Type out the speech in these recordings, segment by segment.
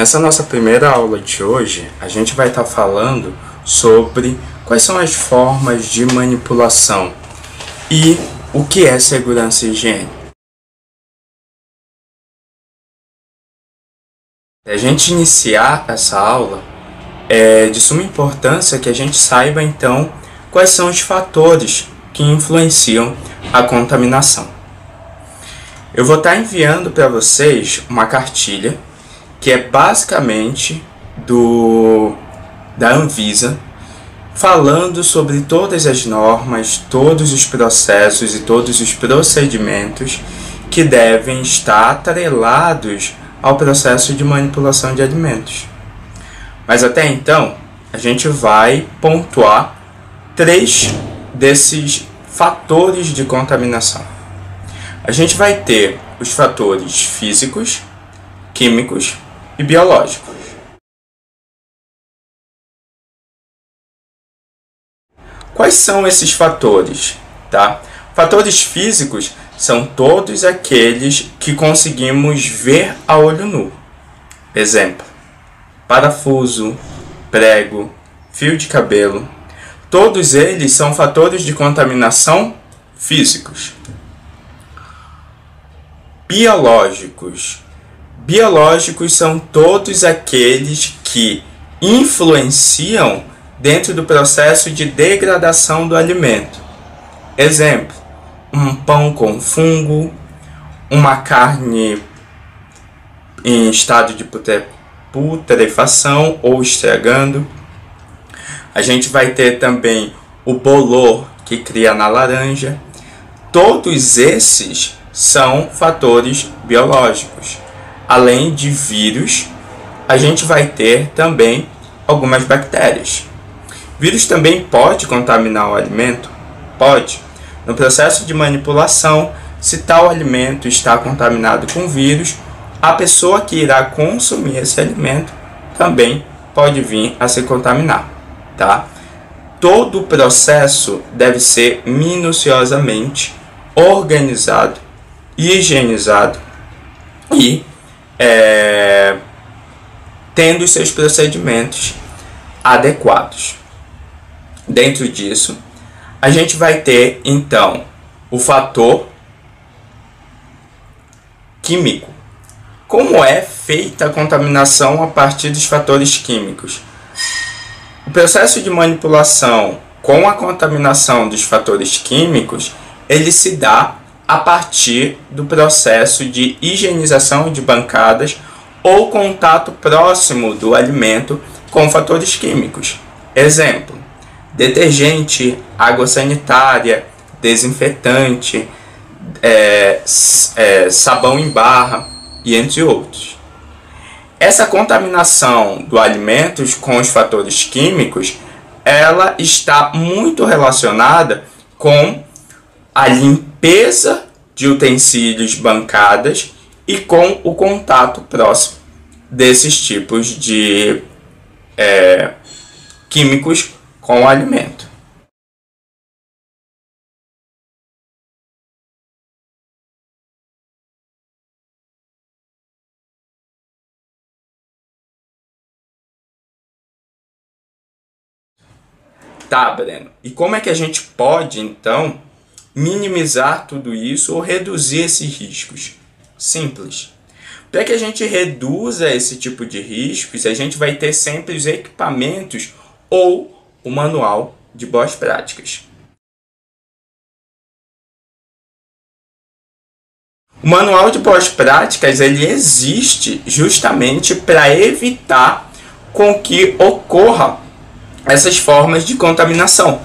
Nessa nossa primeira aula de hoje, a gente vai estar falando sobre quais são as formas de manipulação e o que é segurança e higiene. Para a gente iniciar essa aula, é de suma importância que a gente saiba então quais são os fatores que influenciam a contaminação. Eu vou estar enviando para vocês uma cartilha que é basicamente da Anvisa, falando sobre todas as normas, todos os processos e todos os procedimentos que devem estar atrelados ao processo de manipulação de alimentos. Mas até então, a gente vai pontuar 3 desses fatores de contaminação. A gente vai ter os fatores físicos, químicos e biológicos. Quais são esses fatores? Tá? Fatores físicos são todos aqueles que conseguimos ver a olho nu. Exemplo: parafuso, prego, fio de cabelo. Todos eles são fatores de contaminação físicos. Biológicos. Biológicos são todos aqueles que influenciam dentro do processo de degradação do alimento. Exemplo: um pão com fungo, uma carne em estado de putrefação ou estragando. A gente vai ter também o bolor que cria na laranja. Todos esses são fatores biológicos. Além de vírus, a gente vai ter também algumas bactérias. Vírus também pode contaminar o alimento? Pode. No processo de manipulação, se tal alimento está contaminado com vírus, a pessoa que irá consumir esse alimento também pode vir a se contaminar, tá? Todo o processo deve ser minuciosamente organizado, higienizado e tendo os seus procedimentos adequados. Dentro disso, a gente vai ter então o fator químico. Como é feita a contaminação a partir dos fatores químicos? O processo de manipulação com a contaminação dos fatores químicos, ele se dá a partir do processo de higienização de bancadas ou contato próximo do alimento com fatores químicos. Exemplo: detergente, água sanitária, desinfetante, sabão em barra e entre outros. Essa contaminação do alimento com os fatores químicos, ela está muito relacionada com a limpeza de utensílios, bancadas e com o contato próximo desses tipos de químicos com o alimento. Tá, Breno. E como é que a gente pode, então, minimizar tudo isso ou reduzir esses riscos? Simples. Para que a gente reduza esse tipo de riscos, a gente vai ter sempre os equipamentos ou o manual de boas práticas. O manual de boas práticas, ele existe justamente para evitar com que ocorra essas formas de contaminação.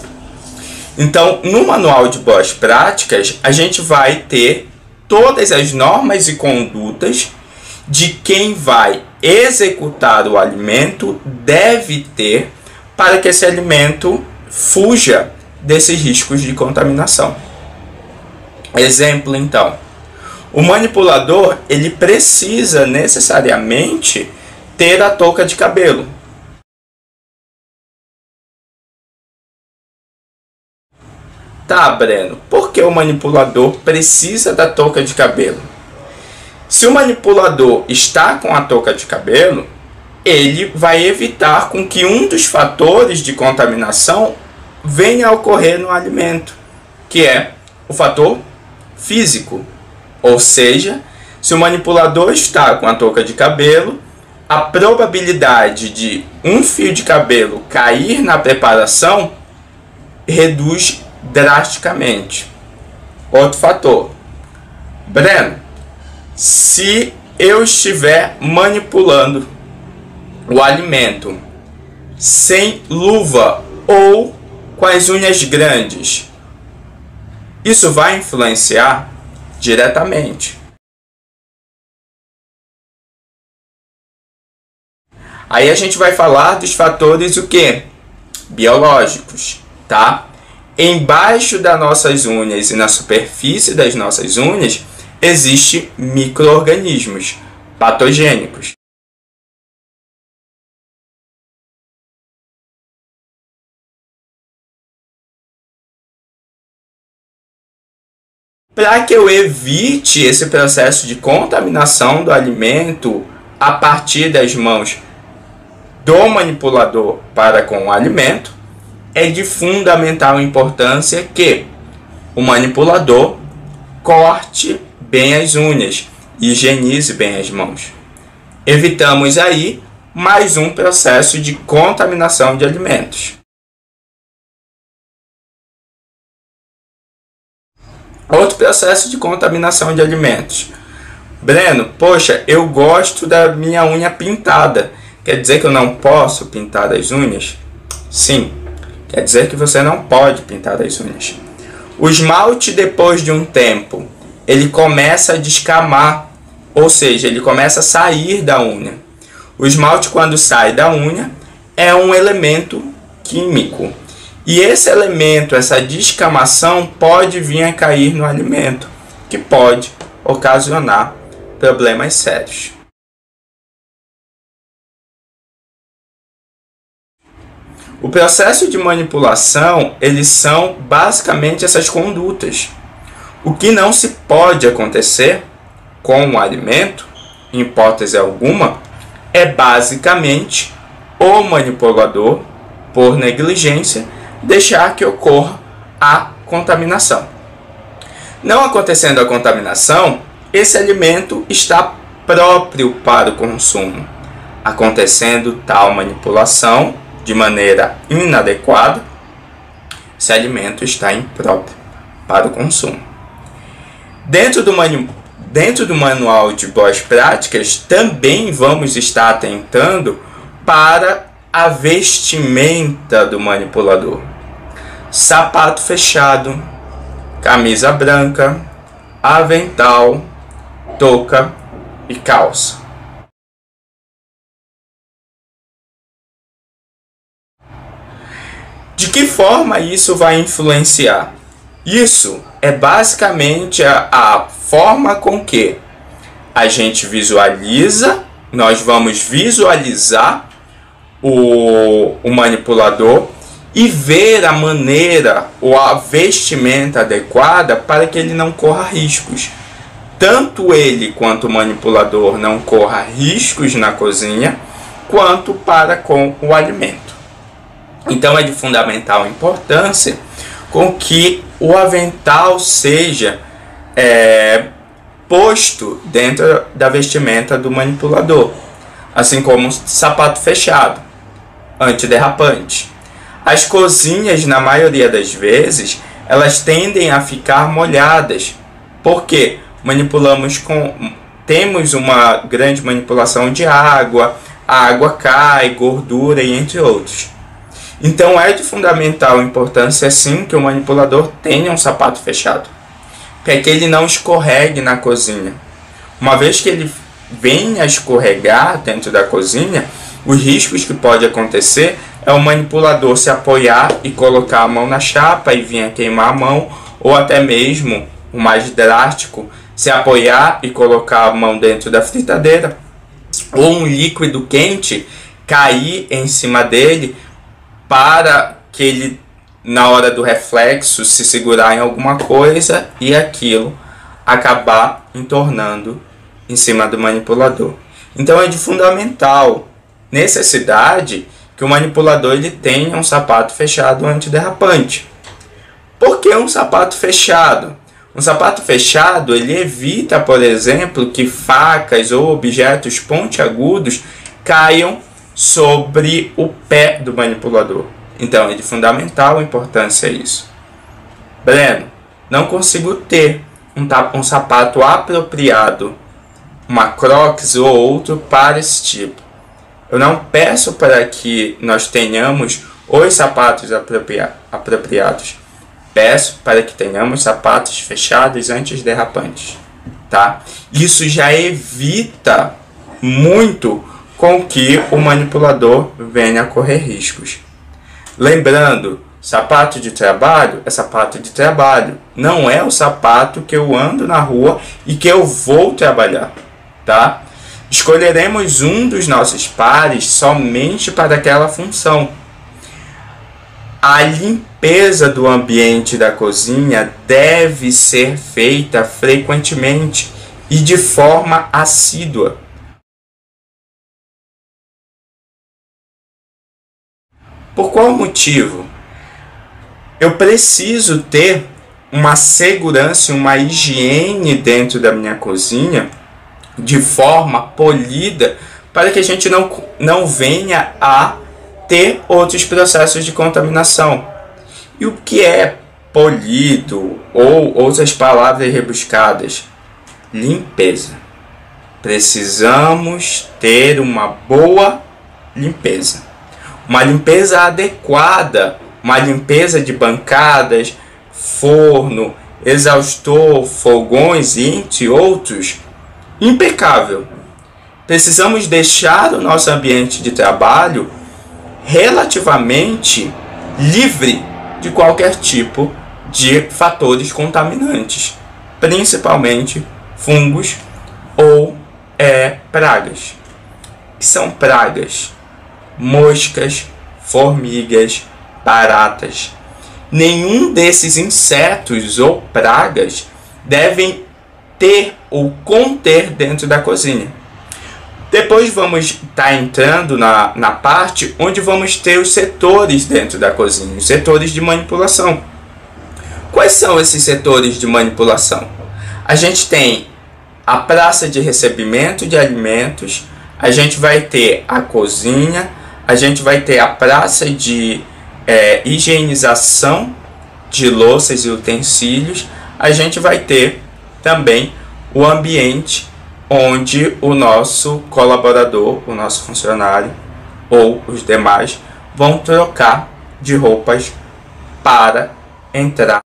Então, no manual de boas práticas, a gente vai ter todas as normas e condutas de quem vai executar o alimento deve ter para que esse alimento fuja desses riscos de contaminação. Exemplo, então: o manipulador, ele precisa necessariamente ter a touca de cabelo. Tá, Breno, por que o manipulador precisa da touca de cabelo? Se o manipulador está com a touca de cabelo, ele vai evitar com que um dos fatores de contaminação venha a ocorrer no alimento, que é o fator físico. Ou seja, se o manipulador está com a touca de cabelo, a probabilidade de um fio de cabelo cair na preparação reduz drasticamente. Outro fator. Breno, se eu estiver manipulando o alimento sem luva ou com as unhas grandes, isso vai influenciar diretamente. Aí a gente vai falar dos fatores o quê? Biológicos, tá? Embaixo das nossas unhas e na superfície das nossas unhas existem micro-organismos patogênicos. Para que eu evite esse processo de contaminação do alimento a partir das mãos do manipulador para com o alimento, é de fundamental importância que o manipulador corte bem as unhas e higienize bem as mãos. Evitamos aí mais um processo de contaminação de alimentos. Outro processo de contaminação de alimentos. Breno, poxa, eu gosto da minha unha pintada. Quer dizer que eu não posso pintar as unhas? Sim, quer dizer que você não pode pintar as unhas. O esmalte, depois de um tempo, ele começa a descamar, ou seja, ele começa a sair da unha. O esmalte, quando sai da unha, é um elemento químico. E esse elemento, essa descamação, pode vir a cair no alimento, que pode ocasionar problemas sérios. O processo de manipulação, eles são basicamente essas condutas. O que não se pode acontecer com o alimento, em hipótese alguma, é basicamente o manipulador, por negligência, deixar que ocorra a contaminação. Não acontecendo a contaminação, esse alimento está próprio para o consumo. Acontecendo tal manipulação de maneira inadequada, esse alimento está impróprio para o consumo. Dentro do manual de boas práticas, também vamos estar atentando para a vestimenta do manipulador. Sapato fechado, camisa branca, avental, touca e calça. De que forma isso vai influenciar? Isso é basicamente a forma com que a gente visualiza, nós vamos visualizar o manipulador e ver a maneira ou a vestimenta adequada para que ele não corra riscos. Tanto ele quanto o manipulador não corra riscos na cozinha, quanto para com o alimento. Então é de fundamental importância com que o avental seja posto dentro da vestimenta do manipulador, assim como o sapato fechado, antiderrapante. As cozinhas, na maioria das vezes, elas tendem a ficar molhadas, porque temos uma grande manipulação de água, a água cai, gordura e entre outros. Então é de fundamental importância sim que o manipulador tenha um sapato fechado, para que ele não escorregue na cozinha. Uma vez que ele venha a escorregar dentro da cozinha, os riscos que pode acontecer é o manipulador se apoiar e colocar a mão na chapa e vir a queimar a mão, ou até mesmo, o mais drástico, se apoiar e colocar a mão dentro da fritadeira, ou um líquido quente cair em cima dele para que ele, na hora do reflexo, se segurar em alguma coisa e aquilo acabar entornando em cima do manipulador. Então é de fundamental necessidade que o manipulador ele tenha um sapato fechado antiderrapante. Por que um sapato fechado? Um sapato fechado ele evita, por exemplo, que facas ou objetos pontiagudos caiam sobre o pé do manipulador. Então é de fundamental importância isso. Breno, não consigo ter um sapato apropriado, uma Crocs ou outro para esse tipo. Eu não peço para que nós tenhamos os sapatos apropriados. Peço para que tenhamos sapatos fechados antiderrapantes, tá? Isso já evita muito com que o manipulador venha a correr riscos. Lembrando, sapato de trabalho é sapato de trabalho, não é o sapato que eu ando na rua e que eu vou trabalhar, tá? Escolheremos um dos nossos pares somente para aquela função. A limpeza do ambiente da cozinha deve ser feita frequentemente e de forma assídua. Por qual motivo? Eu preciso ter uma segurança e uma higiene dentro da minha cozinha de forma polida para que a gente não venha a ter outros processos de contaminação. E o que é polido ou outras palavras rebuscadas? Limpeza. Precisamos ter uma boa limpeza. Uma limpeza adequada, uma limpeza de bancadas, forno, exaustor, fogões e entre outros, impecável. Precisamos deixar o nosso ambiente de trabalho relativamente livre de qualquer tipo de fatores contaminantes, principalmente fungos ou pragas. O que são pragas? Moscas, formigas, baratas. Nenhum desses insetos ou pragas devem ter ou conter dentro da cozinha. Depois vamos estar entrando na parte onde vamos ter os setores dentro da cozinha, os setores de manipulação. Quais são esses setores de manipulação? A gente tem a praça de recebimento de alimentos, a gente vai ter a cozinha, a gente vai ter a praça de higienização de louças e utensílios, a gente vai ter também o ambiente onde o nosso colaborador, o nosso funcionário ou os demais vão trocar de roupas para entrar.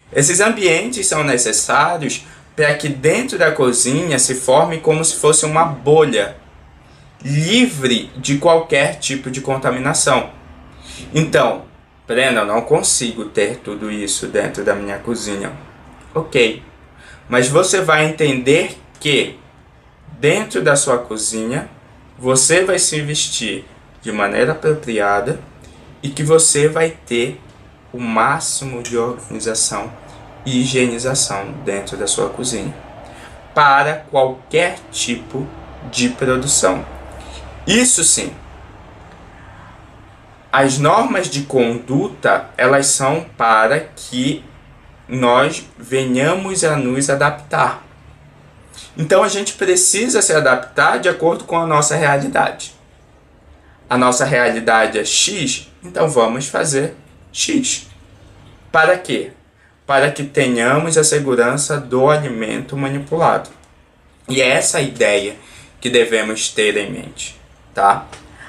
Esses ambientes são necessários para que dentro da cozinha se forme como se fosse uma bolha, livre de qualquer tipo de contaminação. Então, Breno, eu não consigo ter tudo isso dentro da minha cozinha. Ok, mas você vai entender que dentro da sua cozinha você vai se vestir de maneira apropriada e que você vai ter o máximo de organização e higienização dentro da sua cozinha para qualquer tipo de produção. Isso sim. As normas de conduta, elas são para que nós venhamos a nos adaptar. Então a gente precisa se adaptar de acordo com a nossa realidade. A nossa realidade é X, então vamos fazer X. Para quê? Para que tenhamos a segurança do alimento manipulado. E é essa a ideia que devemos ter em mente, tá?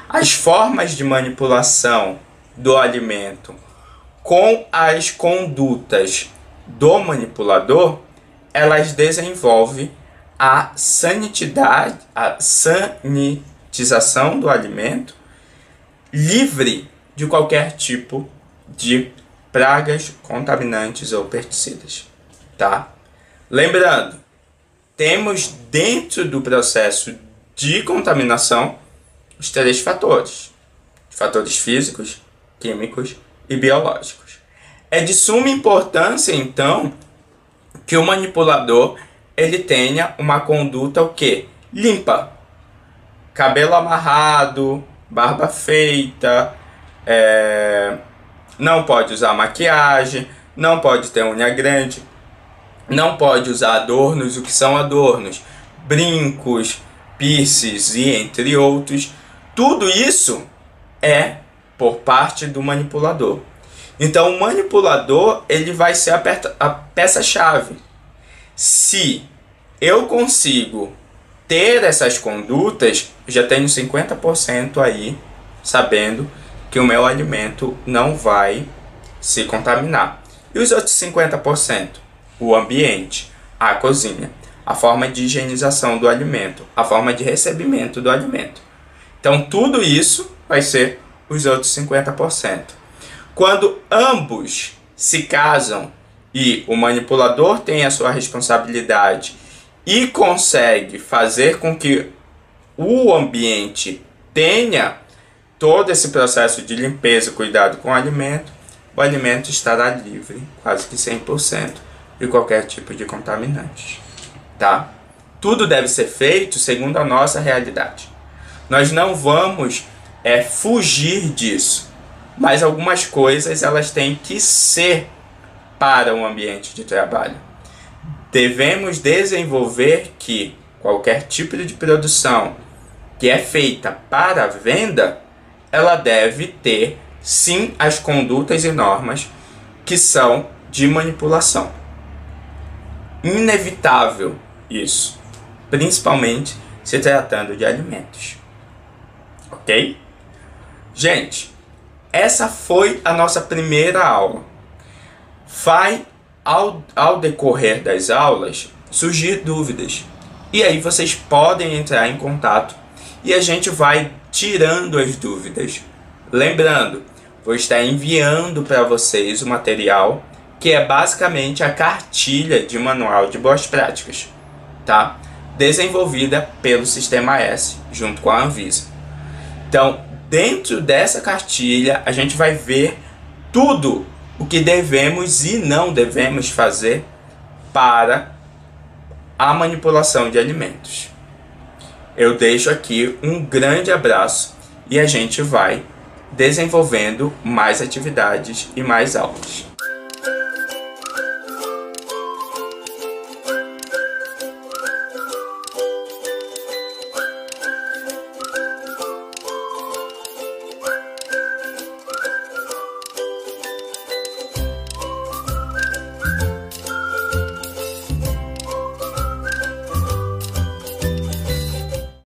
As formas de manipulação do alimento com as condutas do manipulador, elas desenvolvem a sanitização do alimento livre de qualquer tipo de pragas, contaminantes ou pesticidas, tá? Lembrando, temos dentro do processo de contaminação os 3 fatores: fatores físicos, químicos e biológicos. É de suma importância, então, que o manipulador ele tenha uma conduta o quê? Limpa. Cabelo amarrado, barba feita, não pode usar maquiagem, não pode ter unha grande, não pode usar adornos. O que são adornos? Brincos, piercings e entre outros. Tudo isso é por parte do manipulador. Então o manipulador ele vai ser a peça-chave. Se eu consigo ter essas condutas, já tenho 50% aí sabendo que o meu alimento não vai se contaminar. E os outros 50%? O ambiente, a cozinha, a forma de higienização do alimento, a forma de recebimento do alimento. Então tudo isso vai ser os outros 50%. Quando ambos se casam e o manipulador tem a sua responsabilidade e consegue fazer com que o ambiente tenha todo esse processo de limpeza e cuidado com o alimento estará livre, quase que 100%, de qualquer tipo de contaminante. Tá? Tudo deve ser feito segundo a nossa realidade. Nós não vamos fugir disso, mas algumas coisas elas têm que ser para o ambiente de trabalho. Devemos desenvolver que qualquer tipo de produção que é feita para venda, ela deve ter sim as condutas e normas que são de manipulação. Inevitável isso, principalmente se tratando de alimentos. Ok? Gente, essa foi a nossa primeira aula. Vai, ao decorrer das aulas, surgir dúvidas. E aí vocês podem entrar em contato e a gente vai tirando as dúvidas. Lembrando, vou estar enviando para vocês o material que é basicamente a cartilha de manual de boas práticas, tá? Desenvolvida pelo Sistema S, junto com a Anvisa. Então, dentro dessa cartilha, a gente vai ver tudo o que devemos e não devemos fazer para a manipulação de alimentos. Eu deixo aqui um grande abraço e a gente vai desenvolvendo mais atividades e mais aulas.